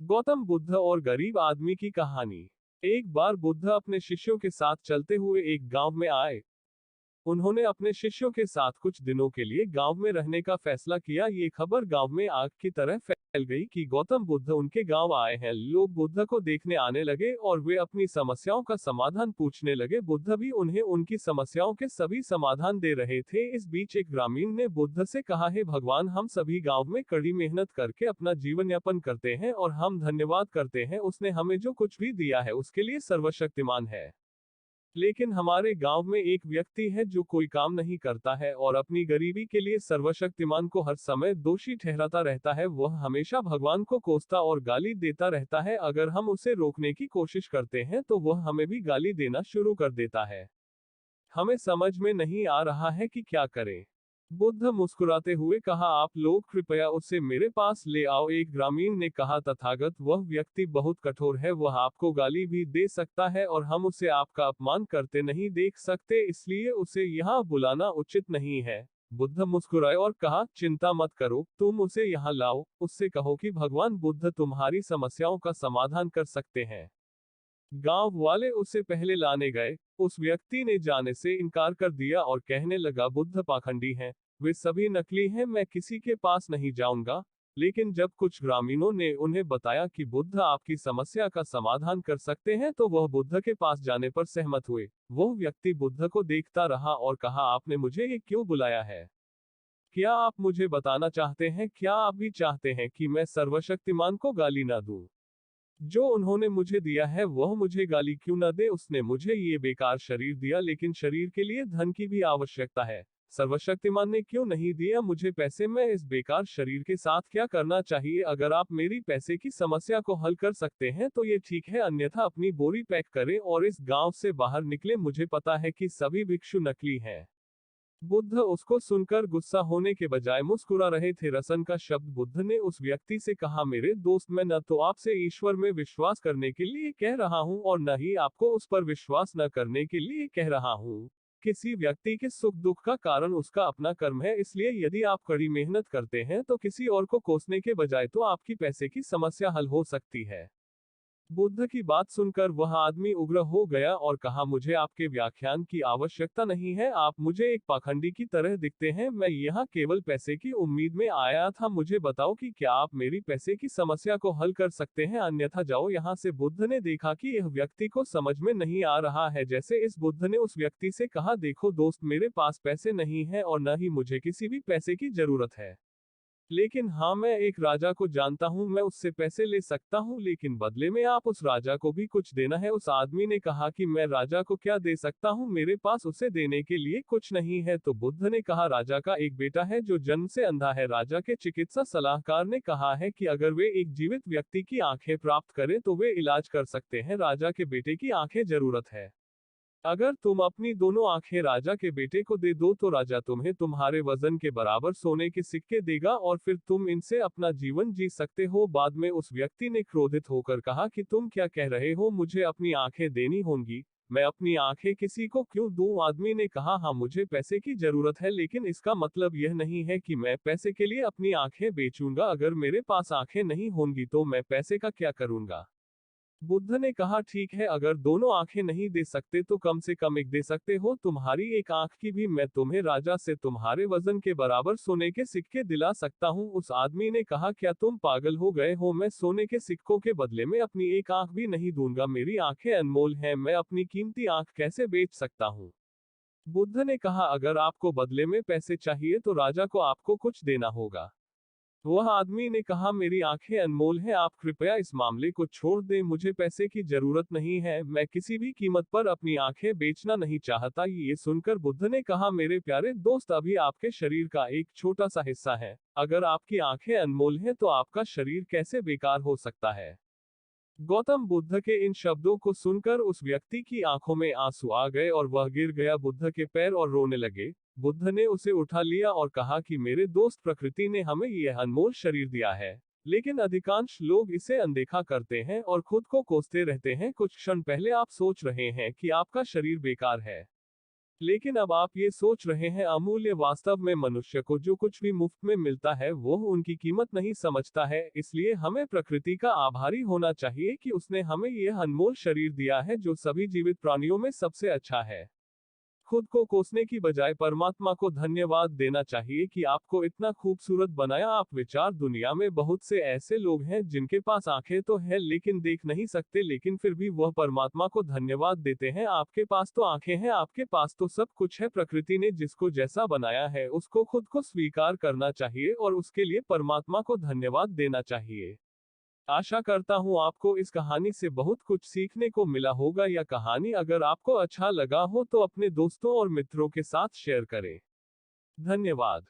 गौतम बुद्ध और गरीब आदमी की कहानी। एक बार बुद्ध अपने शिष्यों के साथ चलते हुए एक गांव में आए। उन्होंने अपने शिष्यों के साथ कुछ दिनों के लिए गांव में रहने का फैसला किया। ये खबर गांव में आग की तरह फैल गई कि गौतम बुद्ध उनके गांव आए हैं। लोग बुद्ध को देखने आने लगे और वे अपनी समस्याओं का समाधान पूछने लगे। बुद्ध भी उन्हें उनकी समस्याओं के सभी समाधान दे रहे थे। इस बीच एक ग्रामीण ने बुद्ध से कहा, हे भगवान, हम सभी गांव में कड़ी मेहनत करके अपना जीवन यापन करते हैं और हम धन्यवाद करते हैं, उसने हमें जो कुछ भी दिया है उसके लिए सर्वशक्तिमान है। लेकिन हमारे गांव में एक व्यक्ति है जो कोई काम नहीं करता है और अपनी गरीबी के लिए सर्वशक्तिमान को हर समय दोषी ठहराता रहता है। वह हमेशा भगवान को कोसता और गाली देता रहता है। अगर हम उसे रोकने की कोशिश करते हैं तो वह हमें भी गाली देना शुरू कर देता है। हमें समझ में नहीं आ रहा है कि क्या करें। बुद्ध मुस्कुराते हुए कहा, आप लोग कृपया उसे मेरे पास ले आओ। एक ग्रामीण ने कहा, तथागत, वह व्यक्ति बहुत कठोर है, वह आपको गाली भी दे सकता है और हम उसे आपका अपमान करते नहीं देख सकते, इसलिए उसे यहाँ बुलाना उचित नहीं है। बुद्ध मुस्कुराए और कहा, चिंता मत करो, तुम उसे यहाँ लाओ, उससे कहो कि भगवान बुद्ध तुम्हारी समस्याओं का समाधान कर सकते हैं। गांव वाले उसे पहले लाने गए। उस व्यक्ति ने जाने से इनकार कर दिया और कहने लगा, बुद्ध पाखंडी हैं, वे सभी नकली हैं, मैं किसी के पास नहीं जाऊंगा। लेकिन जब कुछ ग्रामीणों ने उन्हें बताया कि बुद्ध आपकी समस्या का समाधान कर सकते हैं तो वह बुद्ध के पास जाने पर सहमत हुए। वह व्यक्ति बुद्ध को देखता रहा और कहा, आपने मुझे ये क्यों बुलाया है? क्या आप मुझे बताना चाहते हैं, क्या आप भी चाहते हैं कि मैं सर्वशक्तिमान को गाली ना दूं? जो उन्होंने मुझे दिया है वह मुझे गाली क्यों न दे? उसने मुझे ये बेकार शरीर दिया, लेकिन शरीर के लिए धन की भी आवश्यकता है। सर्वशक्तिमान ने क्यों नहीं दिया मुझे पैसे? मैं इस बेकार शरीर के साथ क्या करना चाहिए? अगर आप मेरी पैसे की समस्या को हल कर सकते हैं तो ये ठीक है, अन्यथा अपनी बोरी पैक करें और इस गांव से बाहर निकले। मुझे पता है कि सभी भिक्षु नकली हैं। बुद्ध उसको सुनकर गुस्सा होने के बजाय मुस्कुरा रहे थे। रसन का शब्द। बुद्ध ने उस व्यक्ति से कहा, मेरे दोस्त, मैं न तो आपसे ईश्वर में विश्वास करने के लिए कह रहा हूं और न ही आपको उस पर विश्वास न करने के लिए कह रहा हूं। किसी व्यक्ति के सुख दुख का कारण उसका अपना कर्म है, इसलिए यदि आप कड़ी मेहनत करते हैं तो किसी और को कोसने के बजाय तो आपकी पैसे की समस्या हल हो सकती है। बुद्ध की बात सुनकर वह आदमी उग्र हो गया और कहा, मुझे आपके व्याख्यान की आवश्यकता नहीं है, आप मुझे एक पाखंडी की तरह दिखते हैं। मैं यहाँ केवल पैसे की उम्मीद में आया था। मुझे बताओ कि क्या आप मेरी पैसे की समस्या को हल कर सकते हैं, अन्यथा जाओ यहाँ से। बुद्ध ने देखा कि यह व्यक्ति को समझ में नहीं आ रहा है। जैसे इस बुद्ध ने उस व्यक्ति से कहा, देखो दोस्त, मेरे पास पैसे नहीं है और न ही मुझे किसी भी पैसे की जरूरत है। लेकिन हाँ, मैं एक राजा को जानता हूँ, मैं उससे पैसे ले सकता हूँ, लेकिन बदले में आप उस राजा को भी कुछ देना है। उस आदमी ने कहा कि मैं राजा को क्या दे सकता हूँ, मेरे पास उसे देने के लिए कुछ नहीं है। तो बुद्ध ने कहा, राजा का एक बेटा है जो जन्म से अंधा है। राजा के चिकित्सा सलाहकार ने कहा है कि अगर वे एक जीवित व्यक्ति की आंखें प्राप्त करें तो वे इलाज कर सकते हैं। राजा के बेटे की आंखें जरूरत है। अगर तुम अपनी दोनों आंखें राजा के बेटे को दे दो तो राजा तुम्हें तुम्हारे वजन के बराबर सोने के सिक्के देगा और फिर तुम इनसे अपना जीवन जी सकते हो। बाद में उस व्यक्ति ने क्रोधित होकर कहा कि तुम क्या कह रहे हो, मुझे अपनी आंखें देनी होंगी, मैं अपनी आंखें किसी को क्यों दूं? आदमी ने कहा, हाँ, मुझे पैसे की जरूरत है, लेकिन इसका मतलब यह नहीं है कि मैं पैसे के लिए अपनी आंखें बेचूंगा। अगर मेरे पास आंखें नहीं होंगी तो मैं पैसे का क्या करूंगा? बुद्ध ने कहा, ठीक है, अगर दोनों आंखें नहीं दे सकते तो कम से कम एक दे सकते हो। तुम्हारी एक आंख की भी मैं तुम्हें राजा से तुम्हारे वजन के बराबर सोने के सिक्के दिला सकता हूँ। उस आदमी ने कहा, क्या तुम पागल हो गए हो? मैं सोने के सिक्कों के बदले में अपनी एक आंख भी नहीं दूंगा। मेरी आंखें अनमोल हैं, मैं अपनी कीमती आंख कैसे बेच सकता हूँ? बुद्ध ने कहा, अगर आपको बदले में पैसे चाहिए तो राजा को आपको कुछ देना होगा। वह आदमी ने कहा, मेरी आंखें अनमोल हैं, आप कृपया इस मामले को छोड़ दें, मुझे पैसे की जरूरत नहीं है, मैं किसी भी कीमत पर अपनी आंखें बेचना नहीं चाहता। ये सुनकर बुद्ध ने कहा, मेरे प्यारे दोस्त, अभी आपके शरीर का एक छोटा सा हिस्सा है। अगर आपकी आंखें अनमोल हैं तो आपका शरीर कैसे बेकार हो सकता है? गौतम बुद्ध के इन शब्दों को सुनकर उस व्यक्ति की आंखों में आंसू आ गए और वह गिर गया बुद्ध के पैर और रोने लगे। बुद्ध ने उसे उठा लिया और कहा कि मेरे दोस्त, प्रकृति ने हमें यह अनमोल शरीर दिया है, लेकिन अधिकांश लोग इसे अनदेखा करते हैं और खुद को कोसते रहते हैं। कुछ क्षण पहले आप सोच रहे हैं कि आपका शरीर बेकार है, लेकिन अब आप ये सोच रहे हैं अमूल्य, वास्तव में मनुष्य को जो कुछ भी मुफ्त में मिलता है वो उनकी कीमत नहीं समझता है, इसलिए हमें प्रकृति का आभारी होना चाहिए कि उसने हमें यह अनमोल शरीर दिया है जो सभी जीवित प्राणियों में सबसे अच्छा है। खुद को कोसने की बजाय परमात्मा को धन्यवाद देना चाहिए कि आपको इतना खूबसूरत बनाया। आप विचार, दुनिया में बहुत से ऐसे लोग हैं जिनके पास आंखें तो है लेकिन देख नहीं सकते, लेकिन फिर भी वह परमात्मा को धन्यवाद देते हैं। आपके पास तो आंखें हैं, आपके पास तो सब कुछ है। प्रकृति ने जिसको जैसा बनाया है उसको खुद को स्वीकार करना चाहिए और उसके लिए परमात्मा को धन्यवाद देना चाहिए। आशा करता हूँ आपको इस कहानी से बहुत कुछ सीखने को मिला होगा। यह कहानी अगर आपको अच्छा लगा हो तो अपने दोस्तों और मित्रों के साथ शेयर करें। धन्यवाद।